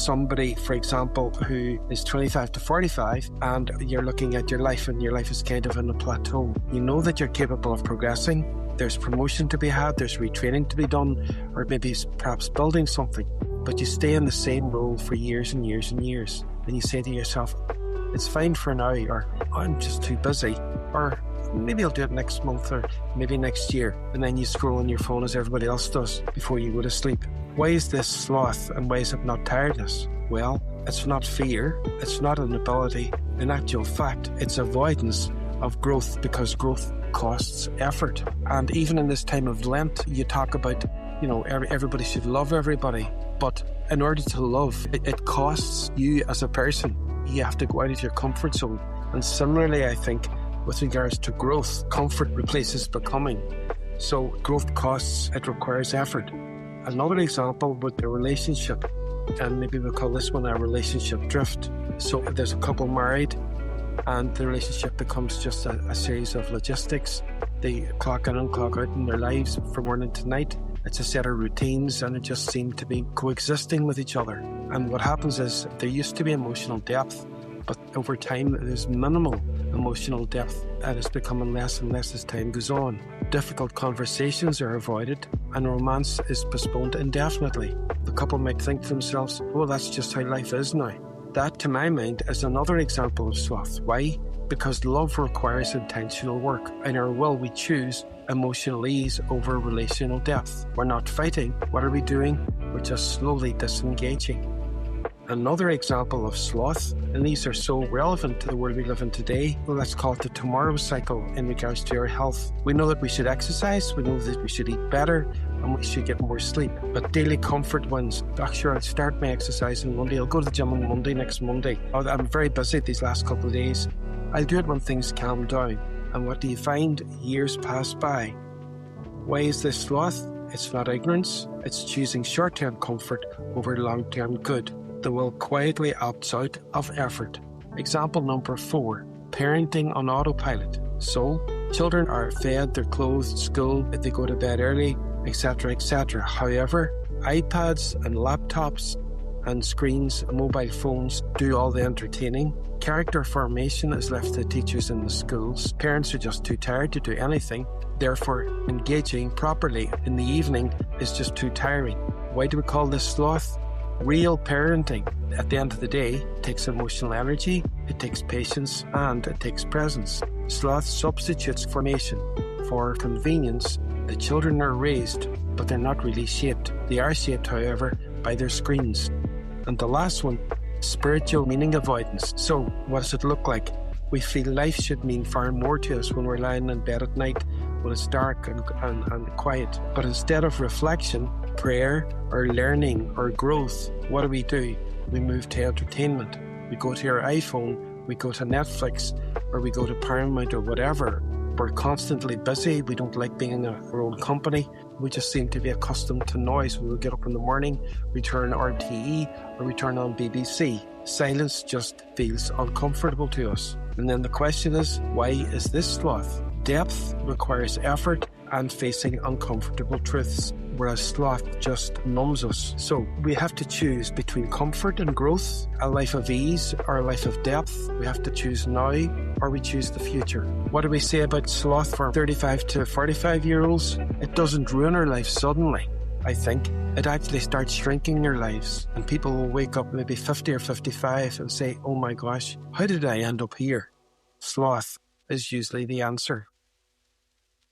somebody, for example, who is 25 to 45 and you're looking at your life and your life is kind of on a plateau. You know that you're capable of progressing. There's promotion to be had, there's retraining to be done, or maybe perhaps building something. But you stay in the same role for years and years and years. And you say to yourself, it's fine for now, or I'm just too busy, or maybe I'll do it next month, or maybe next year. And then you scroll on your phone as everybody else does before you go to sleep. Why is this sloth, and why is it not tiredness? Well, it's not fear, it's not an ability. In actual fact, it's avoidance of growth, because growth costs effort. And even in this time of Lent, you talk about, everybody should love everybody. But in order to love, it costs you as a person. You have to go out of your comfort zone. And similarly, I think, with regards to growth, comfort replaces becoming. So growth costs, it requires effort. Another example with the relationship, and maybe we'll call this one a relationship drift. So if there's a couple married and the relationship becomes just a series of logistics, they clock in and clock out in their lives from morning to night. It's a set of routines and it just seemed to be coexisting with each other. And what happens is there used to be emotional depth, but over time there's minimal emotional depth, and it's becoming less and less as time goes on. Difficult conversations are avoided and romance is postponed indefinitely. The couple might think to themselves, well, that's just how life is now. That, to my mind, is another example of sloth. Why? Because love requires intentional work. In our will, we choose emotional ease over relational depth. We're not fighting. What are we doing? We're just slowly disengaging. Another example of sloth, and these are so relevant to the world we live in today, well, let's call it the tomorrow cycle in regards to our health. We know that we should exercise, we know that we should eat better, and we should get more sleep. But daily comfort wins. Sure, I'll start my exercise on Monday. I'll go to the gym on Monday, next Monday. I'm very busy these last couple of days. I'll do it when things calm down. And what do you find? Years pass by. Why is this sloth? It's not ignorance. It's choosing short-term comfort over long-term good. The will quietly opts out of effort. Example number 4, parenting on autopilot. So, children are fed, they're clothed, schooled, they go to bed early, etc., etc. However, iPads and laptops and screens and mobile phones do all the entertaining. Character formation is left to teachers in the schools. Parents are just too tired to do anything. Therefore, engaging properly in the evening is just too tiring. Why do we call this sloth? Real parenting, at the end of the day, takes emotional energy, it takes patience, and it takes presence. Sloth substitutes formation for convenience. The children are raised, but they're not really shaped. They are shaped, however, by their screens. And the last one, spiritual meaning avoidance. So, what does it look like? We feel life should mean far more to us when we're lying in bed at night, when it's dark and quiet. But instead of reflection, prayer, or learning, or growth, what do? We move to entertainment. We go to our iPhone, we go to Netflix, or we go to Paramount or whatever. We're constantly busy. We don't like being in our own company. We just seem to be accustomed to noise. When we get up in the morning, we turn RTE or we turn on BBC. Silence just feels uncomfortable to us. And then the question is, why is this sloth? Depth requires effort and facing uncomfortable truths, whereas sloth just numbs us. So we have to choose between comfort and growth, a life of ease or a life of depth. We have to choose now or we choose the future. What do we say about sloth for 35 to 45-year-olds? It doesn't ruin our life suddenly. I think it actually starts shrinking their lives, and people will wake up maybe 50 or 55 and say, oh my gosh, how did I end up here? Sloth is usually the answer.